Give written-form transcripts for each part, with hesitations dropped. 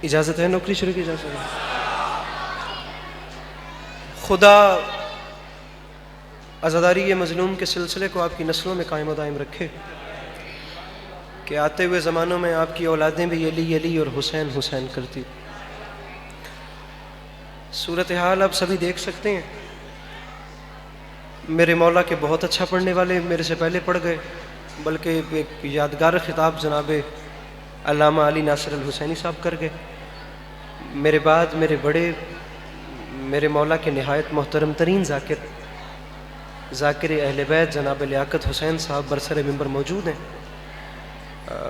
इजाज़त है नौकरी शुरू की जा सकती? खुदा अज़ादारी ये मज़लूम के सिलसिले को आपकी नस्लों में कायम दायम रखे कि आते हुए ज़मानों में आपकी औलादें भी अली अली और हुसैन हुसैन करती। सूरत हाल आप सभी देख सकते हैं। मेरे मौला के बहुत अच्छा पढ़ने वाले मेरे से पहले पढ़ गए, बल्कि एक यादगार ख़िताब जनाब अल्लामा अली नासिर अल हुसैनी साहब कर गए। मेरे बाद मेरे मौला के नहायत मोहतरम तरीन ज़ाकिर अहले बैत जनाब लियाकत हुसैन साहब बरसर मिंबर मौजूद हैं।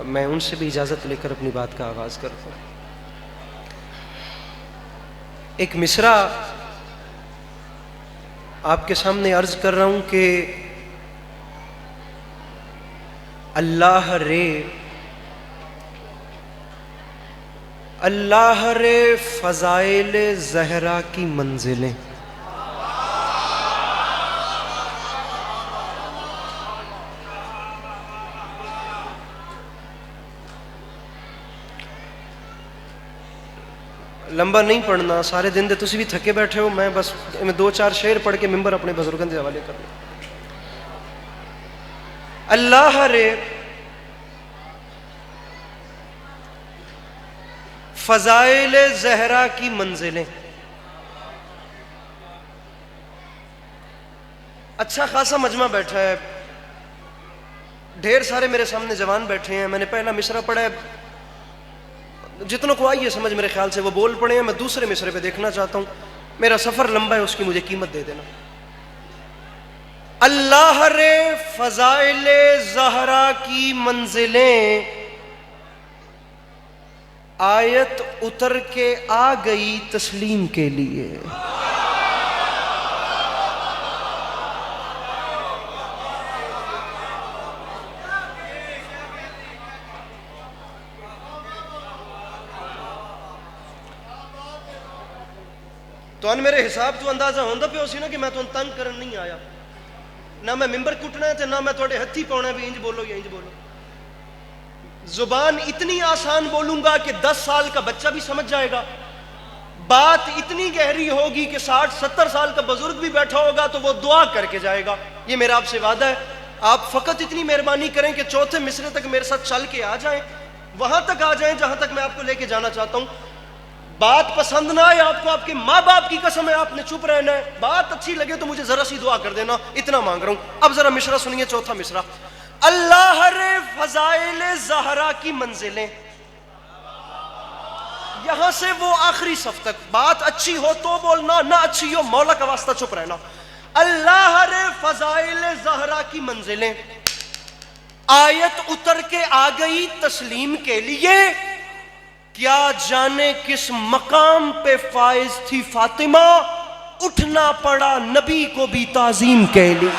मैं उनसे भी इजाज़त लेकर अपनी बात का आगाज़ करता हूँ। एक मिसरा आपके सामने अर्ज़ कर रहा हूँ कि अल्लाह रे फ़ज़ाइल ज़हरा की मंजिलें। लंबा नहीं पढ़ना, सारे दिन दे तुसी भी थके बैठे हो। मैं बस दो चार शेर पढ़ के मिंबर अपने बुजुर्गों के हवाले कर दूँ। अल्लाह रे फ़ज़ाइल ज़हरा की मंजिलें। अच्छा खासा मजमा बैठा है, ढेर सारे मेरे सामने जवान बैठे हैं। मैंने पहला मिसरा पढ़ा है, जितनों को आई है समझ मेरे ख्याल से वो बोल पड़े हैं। मैं दूसरे मिसरे पे देखना चाहता हूँ। मेरा सफ़र लंबा है, उसकी मुझे कीमत दे देना। अल्लाह रे फ़ज़ाइल ज़हरा की मंजिलें, आयत उतर के आ गई तस्लीम के लिए। तो मेरे हिसाब तो अंदाजा होंदा पे उसी ना कि मैं तो तंग करन नहीं आया ना। मैं मिंबर कुटना है तो ना मैं थोड़े हथी पाना भी इंज बोलो या इंज बोलो। जुबान इतनी आसान बोलूंगा कि 10 साल का बच्चा भी समझ जाएगा। बात इतनी गहरी होगी कि 60-70 साल का बुजुर्ग भी बैठा होगा तो वो दुआ करके जाएगा। ये मेरा आपसे वादा है। आप फकत इतनी मेहरबानी करें कि चौथे मिसरे तक मेरे साथ चल के आ जाएं, वहां तक आ जाएं जहां तक मैं आपको लेके जाना चाहता हूं। बात पसंद ना आए आपको, आपके माँ बाप की कसम है आपने चुप रहना है। बात अच्छी लगे तो मुझे जरा सी दुआ कर देना, इतना मांग रहा हूं। अब जरा मिसरा सुनिए, चौथा मिसरा। अल्लाह रे फ़ज़ाइल ज़हरा की मंजिलें, यहां से वो आखिरी सफ तक। बात अच्छी हो तो बोलना, ना अच्छी हो मौला का वास्ता चुप रहना। अल्लाह रे फ़ज़ाइल ज़हरा की मंजिलें, आयत उतर के आ गई तस्लीम के लिए। क्या जाने किस मकाम पे फाइज थी फातिमा, उठना पड़ा नबी को भी ताजीम के लिए।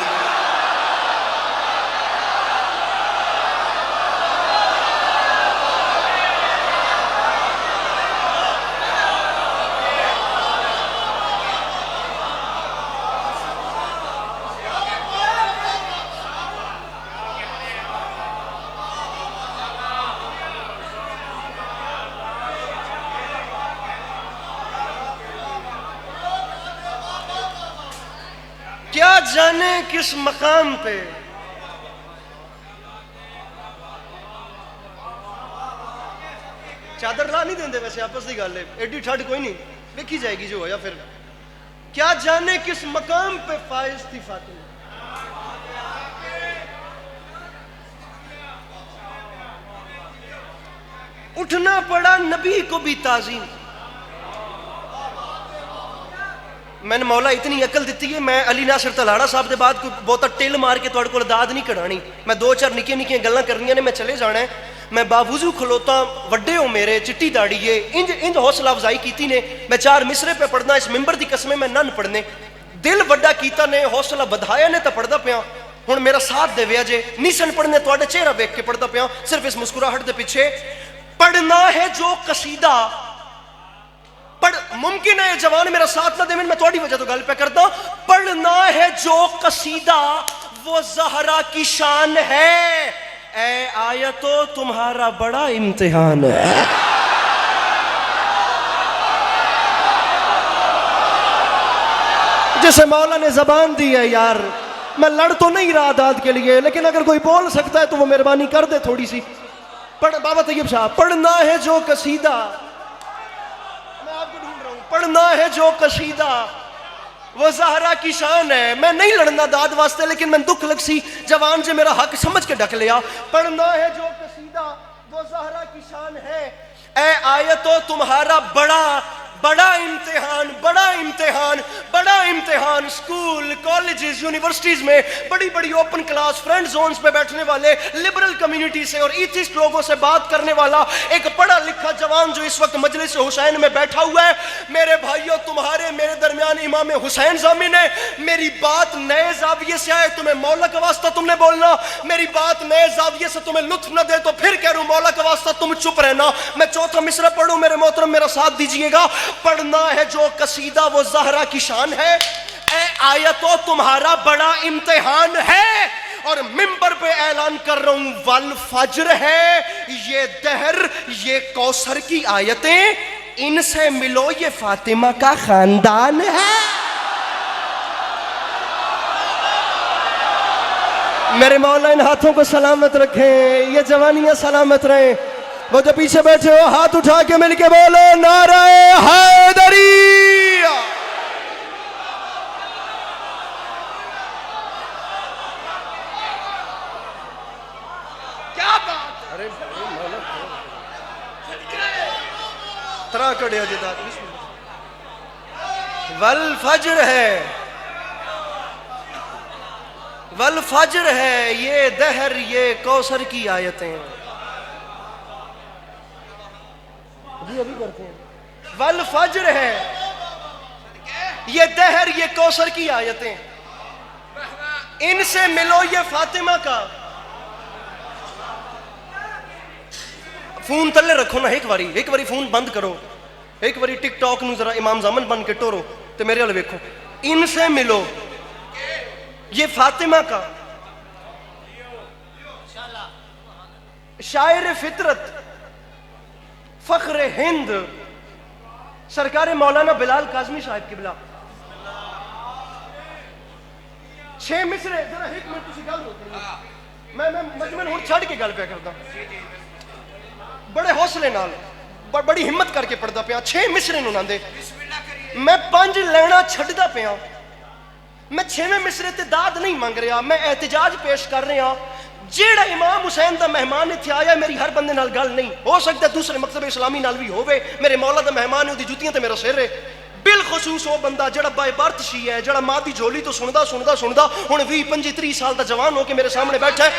क्या जाने किस मकाम पे चादर ला नहीं देंगे वैसे आपस की गल है, एडी ठंड कोई नहीं, देखी जाएगी जो होया फिर। क्या जाने किस मकाम पे फाइज थी फातिमा, उठना पड़ा नबी को भी ताजीम। मैंने मौला इतनी अकल दी है, मैं अली नासिर तलाड़ा साहब के बाद कोई बहुता टिल मार के तुहाडे कोल दाद नहीं कढ़ानी। मैं दो चार निक्कियां निक्कियां गल्लां करनियां ने, मैं चले जाना है। मैं बावजू खलोता, वड्डे हो मेरे, चिट्टी दाड़ी है, इंज इंज हौसला अफजाई की ने। मैं 4 मिसरे पे पढ़ना, इस मिंबर की कसमें मैं नन पढ़ने। दिल वड्डा कीता ने, हौसला बधाया ने, तो पढ़दा पिया। हुण मेरा साथ देविया जे, नहीं सन पढ़ने तुहाडे चेहरा वेख के पढ़दा पिया, सिर्फ इस मुस्कुराहट के पीछे। पढ़ना है जो कसीदा, पढ़ मुमकिन है जवान मेरा साथ ना दे, मैं थोड़ी वजह तो गल पे करता हूं। पढ़ना है जो कसीदा वो ज़हरा की शान है, ए आयतो तुम्हारा बड़ा इम्तिहान है। जिसे मौला ने जबान दी है यार, मैं लड़ तो नहीं रहा दाद के लिए, लेकिन अगर कोई बोल सकता है तो वो मेहरबानी कर दे थोड़ी सी। पढ़ बाबा तैयब साहब, पढ़ना है जो कसीदा, मैं आपको ढूंढ रहा हूं, पढ़ना है जो कसीदा वो ज़हरा की शान है। मैं नहीं लड़ना दाद वास्ते, लेकिन मैं दुख लग सी जवान से मेरा हक समझ के ढक लिया। पढ़ना है जो कसीदा वो ज़हरा की शान है, ऐ आयतो तुम्हारा बड़ा बड़ा इम्तिहान, बड़ा इम्तिहान, बड़ा इम्तिहान। स्कूल कॉलेजेस यूनिवर्सिटीज में बड़ी बड़ी ओपन क्लास फ्रेंड जोन्स पे बैठने वाले लिबरल कम्युनिटी से और ईथिस्ट लोगों से बात करने वाला एक पढ़ा लिखा जवान जो इस वक्त मजलिस हुसैन में बैठा हुआ है, मेरे भाइयों तुम्हारे मेरे दरमियान इमाम हुसैन ज़ामिन है। मेरी बात नए जाविये से आए, तुम्हें मौला का वास्ता तुमने बोलना, मेरी बात नए जाविये से तुम्हें लुत्फ न दे तो फिर कह रहा हूं मौला का वास्ता तुम चुप रहना। मैं चौथा मिसरा पढ़ूं, मेरे मोहतरम मेरा साथ दीजिएगा। पढ़ना है जो कसीदा वो ज़हरा की शान है, ऐ आयतो तुम्हारा बड़ा इम्तिहान है। और मिंबर पे ऐलान कर रहा हूं वल फज्र है, ये दहर ये कौसर की आयतें, इनसे मिलो ये फातिमा का खानदान है। मेरे मौला इन हाथों को सलामत रखें, ये जवानियां सलामत रहें। वो जो पीछे बैठे हो हाथ उठा के मिलके बोलो नाराए हैदरी। क्या बात, अरे तरा कड़े वल फज्र है, वल फज्र है, ये दहर ये कौसर की आयतें, अभी करते हैं। वल फज्र है, ये दहर ये कौसर की आयतें, इनसे मिलो ये फातिमा का। फोन तले रखो ना, एक बारी फोन बंद करो, एक बारी टिकटॉक नू जरा इमाम ज़ामन बन के टोरो ते मेरे वाल वेखो। इनसे मिलो ये फातिमा का, शायर फितरत फख्र हिंद सरकार मौलाना बिलाल काज़मी साहब किबला। 6 मिसरे जरा एक मिनट तुसी गल होती है, मैं मजमन हुण छड़ के गल पे करदा, बड़े हौसले नाल बड़ी हिम्मत करके पढ़दा पिया। 6 मिसरे नु नांदे, मैं 5 लैना छड्डदा पिया। मैं 6वें मिसरे ते दाद नहीं मंग रहा, मैं एहतजाज पेश कर रहा। जेड़ा इमाम हुसैन दा मेहमान इत्थे आया, मेरी हर बंदे नाल गल नहीं हो सकता, दूसरे मकतब इस्लामी नाल भी होवे। मेरे मौला दा मेहमान है, उहदी जुत्तियां ते मेरा सिर है। बिलखसूस वो बंदा जेड़ा बायबर्थ शी है, जेड़ा मां दी झोली तो सुनदा हुण 20-25-30 साल दा जवान होके मेरे सामने बैठा है।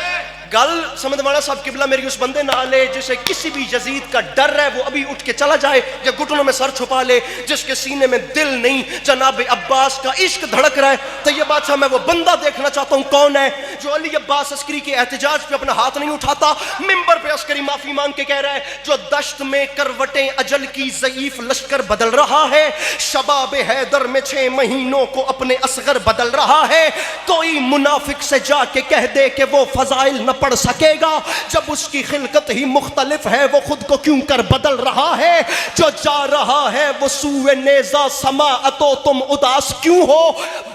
गल समझवाना साहब किबला मेरी उस बंदे नाल है जिसे किसी भी यजीद का डर है, वो अभी उठ के चला जाए या घुटनों में सर छुपा ले, जिसके सीने में दिल नहीं, जनाब अब्बास का इश्क धड़क रहा है। तो ये बात मैं वो बंदा देखना चाहता हूँ कौन है जो अली अब्बास अस्करी के एहतजाज पे अपना हाथ नहीं उठाता, मिंबर पे अस्करी माफी मांग के कह रहा है जो दश्त में करवटें अजल की ज़ईफ लश्कर बदल रहा है, शबाब हैदर में 6 महीनों को अपने असगर बदल रहा है। कोई मुनाफिक से जाके कह दे कि वो फजाइल न पढ़ सकेगा, जब उसकी खिलकत ही मुख्तलिफ है वो खुद को क्यों कर बदल रहा है। जो जा रहा है वो सूए नेजा समाअतो तुम उदास क्यों हो,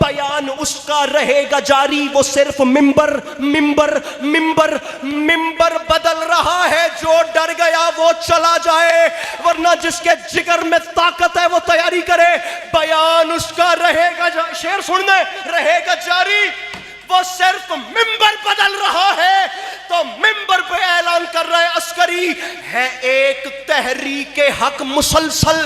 बयान उसका रहेगा जारी, वो सिर्फ मिंबर मिंबर मिंबर मिंबर बदल रहा है। जो डर गया वो चला जाए, वरना जिसके जिगर में ताकत है वो तैयारी करे, बयान उसका रहेगा शेर सुनने रहेगा जारी, वो सिर्फ मिंबर बदल रहा है। तो मिंबर पे ऐलान कर रहा है अस्करी है एक तहरीक हक मुसलसल,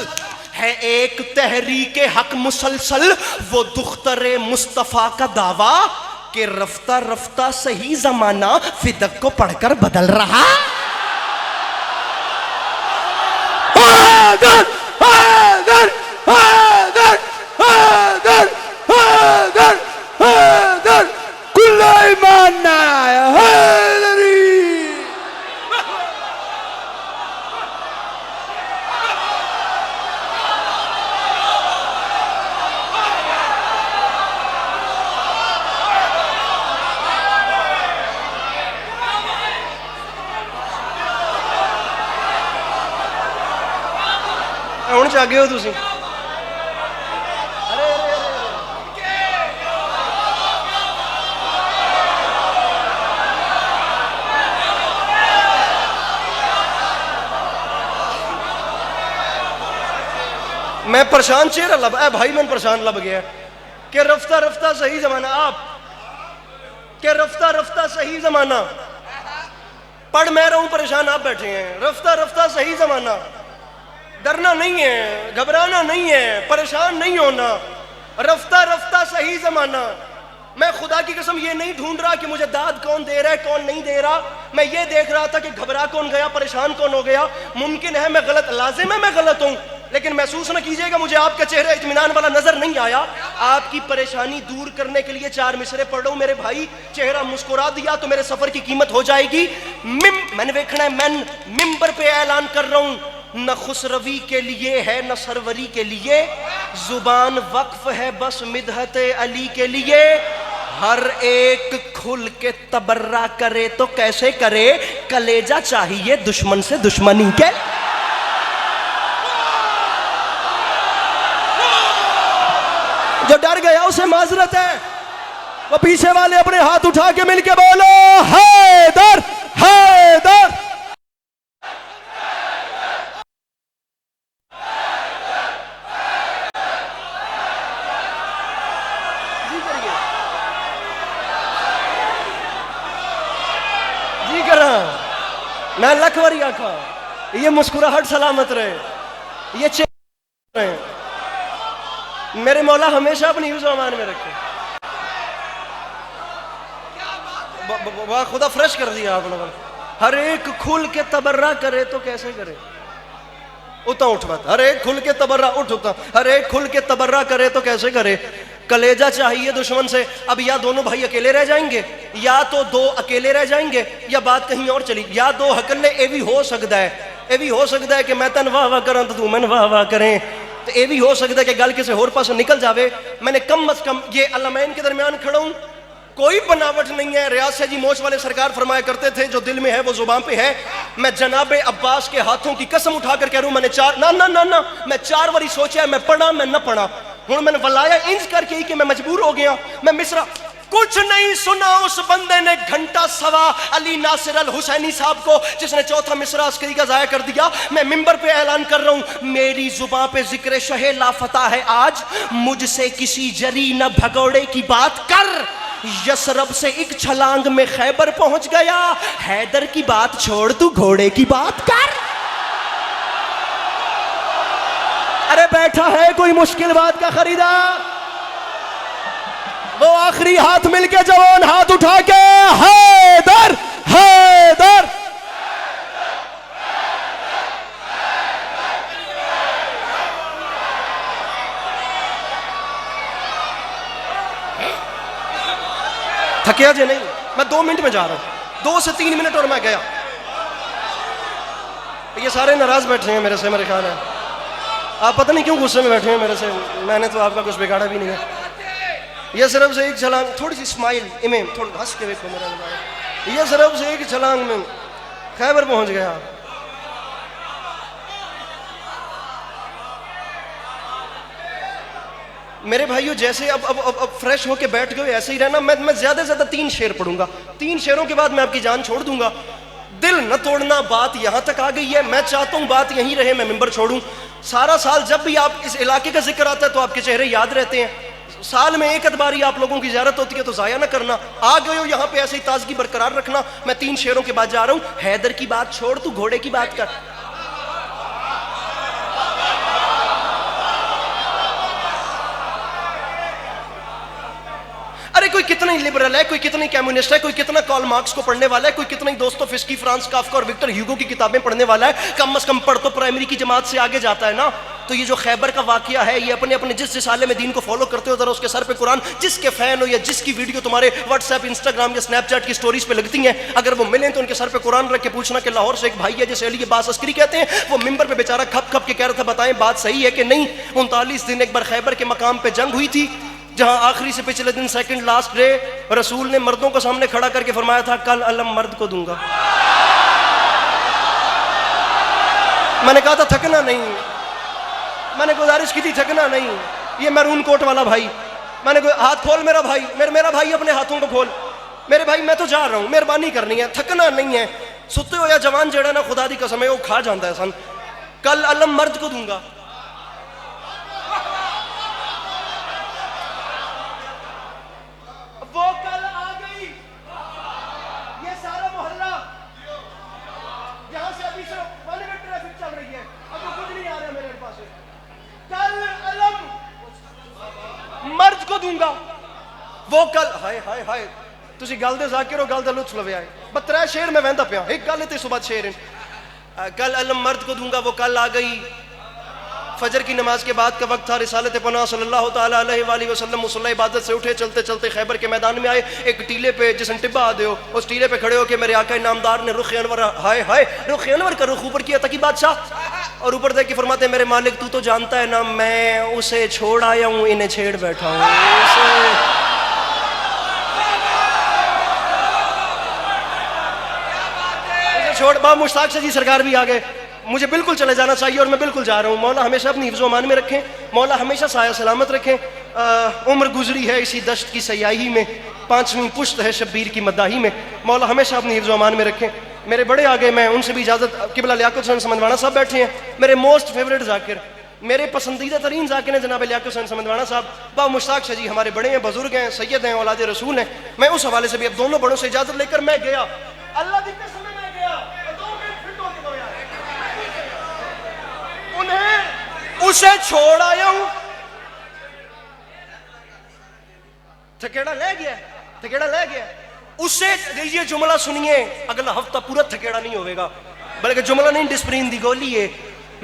है एक तहरीक हक मुसलसल, वो दुख्तरे मुस्तफा का दावा कि रफ्ता रफ्ता सही जमाना फिदक को पढ़कर बदल रहा। हैदर हैदर हैदर हैदर हैदर हैदर कुल ईमान ना आया हैदरी। हुण जागे हो तुसीं? मैं परेशान चेहरा लब भाई, मैं परेशान लब गया कि रफ्ता रफ्ता सही जमाना, आप के रफ्ता रफ्ता सही जमाना, पढ़ मैं रहा हूं परेशान आप बैठे हैं। रफ्ता रफ्ता सही जमाना, डरना नहीं है, घबराना नहीं है, परेशान नहीं होना, रफ्ता रफ्ता सही जमाना। मैं खुदा की कसम ये नहीं ढूंढ रहा कि मुझे दाद कौन दे रहा है कौन नहीं दे रहा, मैं ये देख रहा था कि घबरा कौन गया, परेशान कौन हो गया। मुमकिन है मैं गलत, लाजिम है मैं गलत हूं, लेकिन महसूस न कीजिएगा मुझे आपका चेहरा इत्मीनान वाला नजर नहीं आया। आपकी परेशानी दूर करने के लिए 4 मिसरे पढ़ रहा हूं मेरे भाई, चेहरा मुस्कुरा दिया तो मेरे सफर की कीमत हो जाएगी। मैंने देखना है, मैं मिंबर पे ऐलान कर रहा हूं, न खुसरवी के लिए है न सरवरी के लिए, जुबान वक्फ है बस मिदहत अली के लिए। हर एक खुल के तबर्रा करे तो कैसे करे, कलेजा चाहिए दुश्मन से दुश्मनी के। जो डर गया उसे माजरत है, वो पीछे वाले अपने हाथ उठा के मिलके बोलो हैदर हैदर। जी करा मैं लखवरी आखा, ये मुस्कुराहट सलामत रहे, ये चेहरे रहे, मेरे मौला हमेशा अपनी हिफ्ज़ अमान में रखे। वाह खुदा फ्रेश कर दिया आपने। हर एक खुल के तबर्रा करे तो कैसे करे, उठा उठ मत, हर एक खुल के तबर्रा उठ उठा, हर एक खुल के तबर्रा करे तो कैसे करे, कलेजा चाहिए दुश्मन से। अब या दोनों भाई अकेले रह जाएंगे, या तो 2 अकेले रह जाएंगे, या बात कहीं और चली, या 2 हकले। ये भी हो सकता है, ये भी हो सकता है कि मैं तन वाह वाह करा तो तू मन वाह वाह करें, तो ये भी हो सकता है कि गल किसी होर पास निकल जावे। मैंने कम अज कम ये अलमैन के दरमियान खड़ा हूं, कोई बनावट नहीं है। रियाज से जी मोच वाले सरकार फरमाया करते थे, जो दिल में है वो जुबान पे है। मैं जनाबे अब्बास के हाथों की कसम उठाकर कह रहा हूं, मैंने 4 ना ना ना ना मैं 4 बारी सोचा है, मैं पढ़ा मैं न पढ़ा, हूं मैंने वलाया इंज करके ही कि मैं मजबूर हो गया। मैं मिसरा कुछ नहीं सुना उस बंदे ने घंटा सवा अली नासिर अल हुसैनी साहब को, जिसने 4था मिसरा अस्करी का जाया कर दिया। मैं मिंबर पे ऐलान कर रहा हूं, मेरी जुबान पे जिक्र शहे लाफता है आज, मुझसे किसी जरी न भगोड़े की बात कर। यसरब से एक छलांग में खैबर पहुंच गया, हैदर की बात छोड़ तू घोड़े की बात कर। अरे बैठा है कोई मुश्किल बात का खरीदार, वो आखिरी हाथ मिलके जवान हाथ उठा के हैदर हैदर। थकिया जे नहीं, मैं 2 मिनट में जा रहा हूं, 2 से 3 मिनट और मैं गया। ये सारे नाराज बैठे हैं मेरे से, मेरे ख्याल है आप पता नहीं क्यों गुस्से में बैठे हैं मेरे से, मैंने तो आपका कुछ बिगाड़ा भी नहीं है। ये सिर्फ से एक छलांग, थोड़ी सी स्माइल इमें थोड़ा हंस के देखो मेरा, ये सिर्फ से एक छलांग में खैबर पहुंच गया। मेरे भाइयों जैसे अब फ्रेश होके बैठ गए ऐसे ही रहना। मैं ज्यादा से ज्यादा 3 शेर पढ़ूंगा, 3 शेरों के बाद मैं आपकी जान छोड़ दूंगा। दिल न तोड़ना, बात यहां तक आ गई है, मैं चाहता हूं बात यहीं रहे, मैं मिंबर छोड़ूं। सारा साल जब भी आप इस इलाके का जिक्र आता है तो आपके चेहरे याद रहते हैं। साल में एक बारी आप लोगों की ज़ियारत होती है तो ज़ाया ना करना। आ गए हो यहाँ पे ऐसे ही ताजगी बरकरार रखना। मैं 3 शेरों के बाद जा रहा हूं। हैदर की बात छोड़, तू घोड़े की बात कर। अरे कोई कितना ही लिबरल है, कोई कितनी कम्युनिस्ट है, कोई कितना कॉल मार्क्स को पढ़ने वाला है, कोई कितना ही दोस्तों फिस्की, फ्रांस काफ्का और विक्टर ह्यूगो की किताबें पढ़ने वाला है। कम अज कम पढ़ तो प्राइमरी की जमात से आगे जाता है ना। तो ये जो खैबर का वाकया है, ये अपने अपने जिस साले में दीन को फॉलो करते हो, जरा उसके सर पे कुरान, जिसके फैन हो या जिसकी वीडियो तुम्हारे व्हाट्सएप, इंस्टाग्राम या स्नैपचैट की स्टोरीज पे लगती हैं, अगर वो मिलें तो उनके सर पे कुरान रख के पूछना कि लाहौर से एक भाई है जिसे अली अब्बास अस्करी कहते हैं, वो मिंबर पे बेचारा खप खप के कह रहा था बताएं बात सही है कि नहीं। 39 दिन एक बार खैबर के मकाम पे जंग हुई थी, जहां आखिरी से पिछले दिन सेकंड लास्ट डे रसूल ने मर्दों को सामने खड़ा करके फरमाया था कल अलम मर्द को दूंगा। मैंने कहा था थकना नहीं, मैंने गुजारिश की थी थकना नहीं। ये मैरून कोट वाला भाई, मैंने हाथ खोल मेरा भाई, मेरा भाई अपने हाथों को खोल मेरे भाई, मैं तो जा रहा हूं, मेहरबानी करनी है, थकना नहीं है। सुते हो या जवान जेड़ा ना खुदा दी कसम है वो खा जाता है सन। कल अलम मर्द को दूंगा। दूंगा वो कल हाय हाय हाय तुसी गल दे ज़ाकिर हो गल दा लुत्फ लवे आए बत्रा शेर मैं वहदा पिया एक गल ते सुबह शेर कल अलम मर्द को दूंगा वो कल आ गई फजर की नमाज के बाद का वक्त था रिसालत पनाह सल्लल्लाहु ताला अलैहि वसल्लम मुसल्ला इबादत से उठे चलते चलते खैबर के मैदान में आए एक टीले पे जिसने टिब्बा आ दो उस टीले पे खड़े होकर मेरे आका नामदार ने रुख अनवर हाय हाय रुख अनवर का रुख ऊपर किया तकी बादशाह और ऊपर देख के फरमाते मेरे मालिक तू तो जानता है ना मैं उसे छोड़ आया हूँ इन्हें छेड़ बैठा हूँ छोड़ बा मुश्ताक से जी सरकार भी आ गए मुझे बिल्कुल चले जाना चाहिए और मैं बिल्कुल जा रहा हूँ मौला हमेशा अपनी हिफ्ज़ मान में रखें मौला हमेशा साया सलामत रखें उम्र गुजरी है इसी दश्त की सयाही में 5वीं पुश्त है शब्बीर की मद्दाही में मौला हमेशा अपनी हिफ्ज़ मान में रखें मेरे बड़े आ गए मैं उनसे भी इजाज़त किबला लियाकत हुसैन समंदवाना साहब बैठे हैं मेरे मोस्ट फेवरेट जाकिर मेरे पसंदीदा तरीन जाकिर हैं जनाब लियाकत हुसैन समंदवाना साहब बा मुश्ताक शाह जी हमारे बड़े हैं बुजुर्ग हैं सैयद हैं औलाद रसूल हैं मैं उस हवाले से भी अब दोनों बड़ों से इजाज़त लेकर मैं गया अल्लाह की कसम मैं गया उन्हें उसे छोड़ आया हूं थकेड़ा ले गया उससे ये जुमला सुनिए अगला हफ्ता पूरा थकेड़ा नहीं होगा बल्कि जुमला नहीं डिस्प्रिन दी गोली है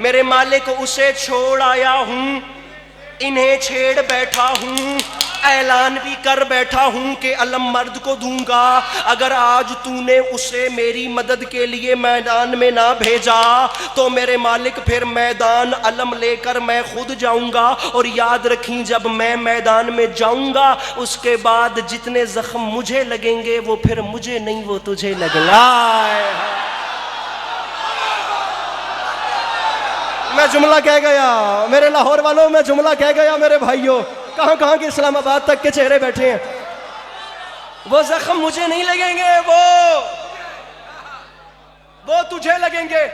मेरे मालिक उसे छोड़ आया हूं इन्हें छेड़ बैठा हूं ऐलान भी कर बैठा हूं कि अलम मर्द को दूंगा अगर आज तूने उसे मेरी मदद के लिए मैदान में ना भेजा तो मेरे मालिक फिर मैदान अलम लेकर मैं खुद जाऊंगा और याद रखी जब मैं मैदान में जाऊंगा उसके बाद जितने जख्म मुझे लगेंगे वो फिर मुझे नहीं वो तुझे लगेगा मैं जुमला कह गया मेरे लाहौर वालों मैं जुमला कह गया मेरे भाइयों कहां कहां के इस्लामाबाद तक के चेहरे बैठे हैं वो जख्म मुझे नहीं लगेंगे वो तुझे लगेंगे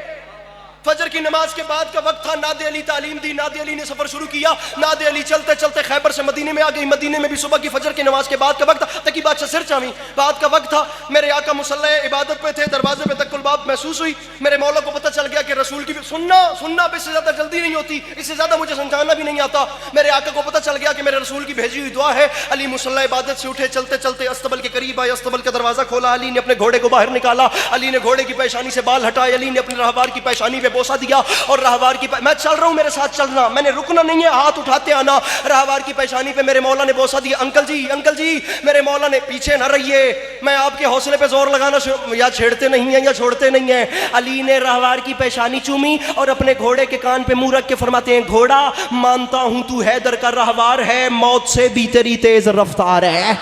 फजर की नमाज के बाद का वक्त था नादे अली तालीम दी नादे अली ने सफर शुरू किया नादे अली चलते चलते खैबर से मदीने में आ गई मदीने में भी सुबह की फजर की नमाज के बाद का वक्त था तकी बादशाह सिर चावी बाद का वक्त था मेरे आका मुसल्ले इबादत पे थे दरवाजे पे तक्कुल बाब महसूस हुई मेरे मौला को पता चल गया कि रसूल की सुनना अब इससे ज्यादा जल्दी नहीं होती इससे ज्यादा मुझे समझाना भी नहीं आता मेरे आका को पता चल गया कि मेरे रसूल की भेजी हुई दुआ है अली मुसल्ला इबादत से उठे चलते चलते अस्तबल के करीब आए अस्तबल का दरवाजा खोला अली ने अपने घोड़े को बाहर निकाला अली ने घोड़े की पेशानी से बाल हटाए अली ने अपने रहबार की पेशानी पे बोसा दिया और रहवार की मैं चल रहा हूं मेरे साथ चलना मैंने रुकना नहीं है हाथ उठाते आना रहवार की पेशानी पे मेरे मौला ने बोसा दिया अंकल जी मेरे मौला ने पीछे ना रहिए मैं आपके हौसले पे जोर लगाना या छेड़ते नहीं है या छोड़ते नहीं है अली ने रहवार की पेशानी चूमी और अपने घोड़े के कान पे मुंह रख के फरमाते हैं घोड़ा मानता हूं तू हैदर का रहवार है मौत से भी तेरी तेज रफ्तार है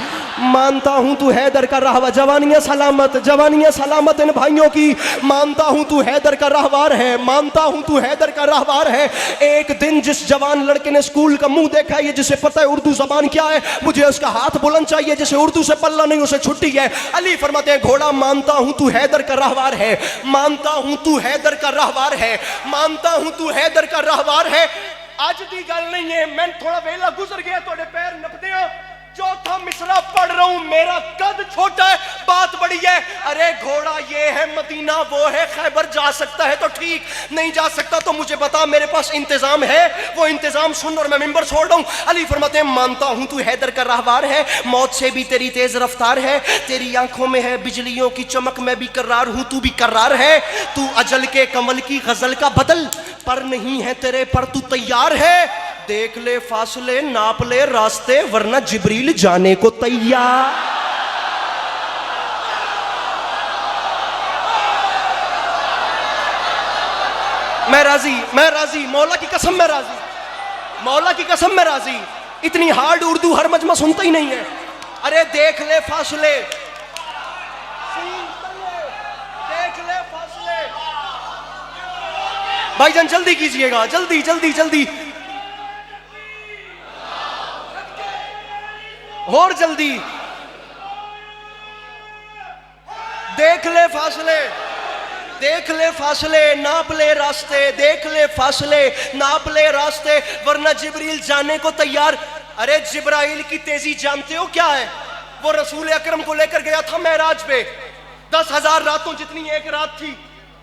मानता हूं तू हैदर का रहवार जवानियां सलामत इन भाइयों की मानता हूं तू हैदर का रहवार है मानता हूं तू हैदर का रहवार है एक दिन जिस जवान लड़के ने स्कूल का मुंह देखा है जिसे पता है उर्दू जबान क्या है मुझे उसका हाथ बुलंद चाहिए जिसे उर्दू से पल्ला नहीं उसे छुट्टी है अली फरमाते हैं घोड़ा मानता हूं तू हैदर का रहवार है मानता हूं तू हैदर का रहवार है मानता हूं तू हैदर का रहवार है आज दी गल नहीं है मैं थोड़ा वेला गुजर गया थोड़े पैर नपदे हो चौथा मिसरा पढ़ रहा हूं मेरा कद छोटा है बात बड़ी है अरे घोड़ा ये है मदीना वो है खैबर जा सकता है तो ठीक नहीं जा सकता तो मुझे बता मेरे पास इंतजाम है वो इंतजाम सुन और मैं मिंबर छोड़ रहा हूं अली फरमाते हैं मानता हूं तू हैदर का रहवार है मौत से भी तेरी तेज रफ्तार है तेरी आंखों में है बिजलियों की चमक मैं भी कर्रार हूं तू भी कर्रार है तू अजल के कमल की गजल का बदल पर नहीं है तेरे पर तू तैयार है देख ले फासले नाप ले रास्ते वरना जिब्रील जाने को तैयार मैं राजी मौला की कसम मैं राजी इतनी हार्ड उर्दू हर मजमा सुनता ही नहीं है अरे देख ले फासले भाईजान जल्दी कीजिएगा जल्दी और जल्दी देख ले फासले नाप ले रास्ते देख ले फासले नाप ले रास्ते वरना जिब्रील जाने को तैयार अरे जिब्राइल की तेजी जानते हो क्या है वो रसूल अकरम को लेकर गया था मेराज पे 10,000 रातों जितनी एक रात थी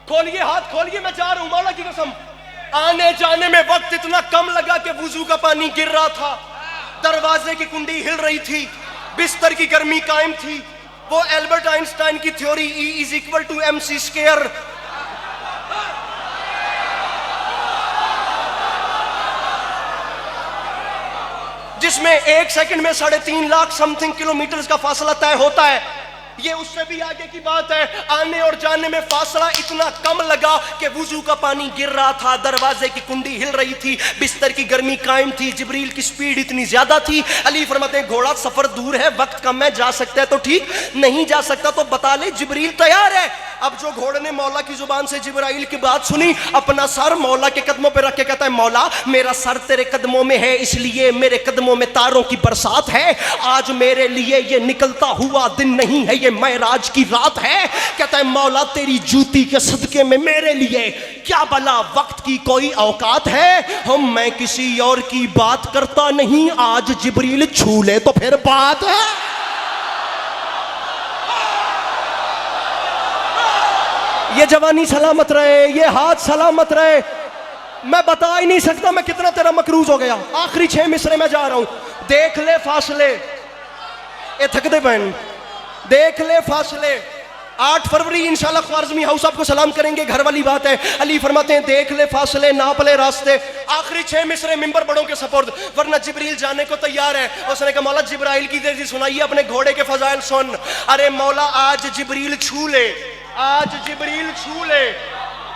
खोलिए हाथ खोलिए मैं जा रहा हूं मौला की कसम आने जाने में वक्त इतना कम लगा कि वुजू का पानी गिर रहा था दरवाजे की कुंडी हिल रही थी, बिस्तर की गर्मी कायम थी। वो एल्बर्ट आइंस्टाइन की थ्योरी E = MC², जिसमें 1 सेकंड में 3.5 लाख समथिंग किलोमीटर का फासला तय होता है। ये उससे भी आगे की बात है। आने और जाने में फासला इतना कम लगा कि वुजू का पानी गिर रहा था, दरवाजे की कुंडी हिल रही थी, बिस्तर की गर्मी कायम थी, जिब्रील की स्पीड इतनी ज्यादा थी। अली फरमाते हैं घोड़ा सफर दूर है, वक्त कम है, जा सकता है तो ठीक, नहीं जा सकता तो बता ले, जिब्रील तैयार है। अब जो घोड़े ने मौला की जुबान से जिब्राइल की बात सुनी, अपना सर मौला के कदमों पे रख के कहता है मौला मेरा सर तेरे कदमों में है, इसलिए मेरे कदमों में तारों की बरसात है। आज मेरे लिए ये निकलता हुआ दिन नहीं है, ये मेराज की रात है। कहता है मौला तेरी जूती के सदके में मेरे लिए क्या भला वक्त की कोई औकात है। हम मैं किसी और की बात करता नहीं, आज जिब्रील छू ले तो फिर बात है। ये जवानी सलामत रहे, ये हाथ सलामत रहे। मैं बता ही नहीं सकता मैं कितना तेरा मकरूज हो गया। आखिरी 6 मिसरे में जा रहा हूं। देख ले फासले, ये थकदे बहन, देख ले फासले। 8 फरवरी इंशाल्लाह ख्वारिज़मी हाउस आपको सलाम करेंगे, घर वाली बात है। अली फरमाते हैं देख ले फासले, नाप ले रास्ते। आखिरी 6 मिसरे मिंबर बड़ों के सपुर्द, वरना जिब्रील जाने को तैयार है। उसने कहा मौला जिब्राइल की तेजी सुनाइए, अपने घोड़े के फजाइल सुन। अरे मौला आज जिब्रील छू ले, आज जिब्रील छू ले,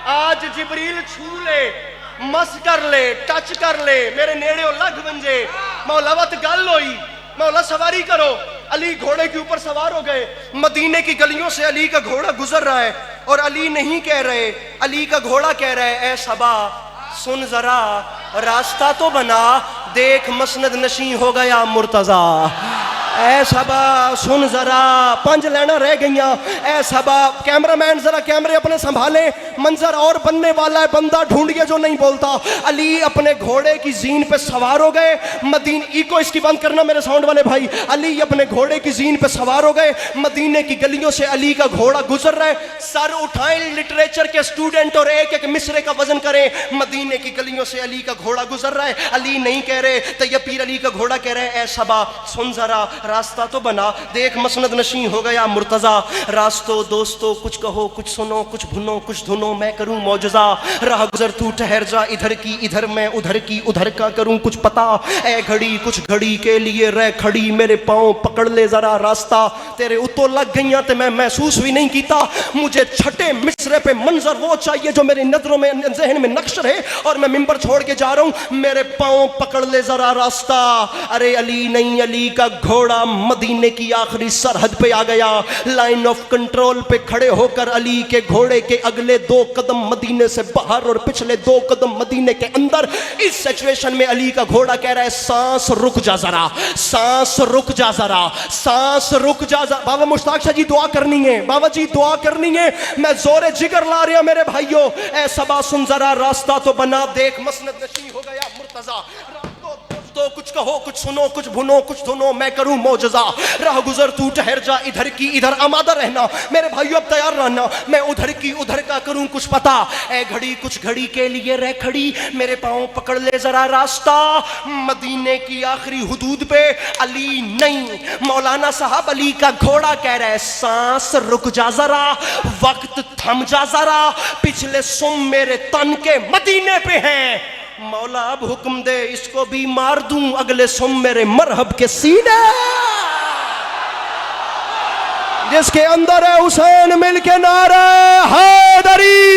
आज जिब्रील छू ले, मस कर ले, टच कर ले, मेरे नेड़े लग बंजे। मौला वत गल होई, मौला सवारी करो। अली घोड़े के ऊपर सवार हो गए। मदीने की गलियों से अली का घोड़ा गुजर रहा है और अली नहीं कह रहे, अली का घोड़ा कह रहा है ए सबा सुन जरा, रास्ता तो बना, देख मसनद नशी हो गया मुर्तजा। ऐ सबा सुन जरा, 5 लाइना रह गईया। ऐ सबा, कैमरामैन जरा कैमरे अपने संभाले, मंजर और बनने वाला है, बंदा ढूंढिए जो नहीं बोलता। अली अपने घोड़े की जीन पे सवार हो गए। इको इसकी बंद करना मेरे साउंड वाले भाई। अली अपने घोड़े की जीन पे सवार हो गए। मदीने की गलियों से अली का घोड़ा गुजर रहा है। सर उठाएं लिटरेचर के स्टूडेंट और एक एक मिसरे का वजन करें। मदीने की गलियों से अली का घोड़ा गुजर रहा है। अली नहीं कह रहे, तैयब पीर अली का घोड़ा कह रहे हैं ए सबा सुन जरा, रास्ता तो बना, देख मसनद नशी हो गया मुर्तजा। रास्तों दोस्तों कुछ कहो कुछ सुनो, कुछ भुनो कुछ धुनो, मैं करूं मौजज़ा। राह गुजर तू ठहर जा, इधर की इधर, मैं उधर की उधर का करूं कुछ पता। ए घड़ी कुछ घड़ी के लिए रह खड़ी, मेरे पाँव पकड़ ले जरा रास्ता। तेरे उतो लग गई ते मैं महसूस भी नहीं किया। मुझे छठे मिसरे पे मंजर वो चाहिए जो मेरी नजरों में जहन में नक्श रहे, और मैं मिंबर छोड़ के जा रहा हूं, मेरे पाँव पकड़ ले जरा रास्ता। अरे अली नहीं, अली का घोड़ा मदीने की आखिरी सरहद पे आ गया। लाइन ऑफ कंट्रोल पे खड़े होकर अली के घोड़े के अगले 2 कदम मदीने से बाहर और पिछले 2 कदम मदीने के अंदर। इस सिचुएशन में अली का घोड़ा कह रहा है सांस रुक जा जरा, सांस रुक जा जरा, सांस रुक जा जरा। बाबा मुश्ताक शाह जी दुआ करनी है, बाबा जी दुआ करनी है। मैं जोरे जिगर ला रहा मेरे भाइयों। ऐ सबा सुन जरा, रास्ता तो बना, देख मसनद नशी हो गया मुर्तजा। तो कुछ कहो कुछ सुनो, कुछ भुनो कुछ धुनो, मैं करूं मौजज़ा। राह गुजर तू ठहर जा, इधर की इधर आमादा रहना, मेरे भाइयों अब तैयार रहना, मैं उधर की उधर का करूं कुछ पता। ए घड़ी कुछ घड़ी के लिए रह खड़ी, मेरे पाँव पकड़ ले जरा रास्ता। मदीने की आखिरी हुदूद पे अली नहीं, मौलाना साहब अली का घोड़ा कह रहा है सांस रुक जा जरा, वक्त थम जा जरा, पिछले सुम मेरे तन के मदीने पे हैं। मौला अब हुक्म दे इसको भी मार दूं, अगले सुम मेरे मरहब के सीने। जिसके अंदर है हुसैन मिल के नारे हैदरी।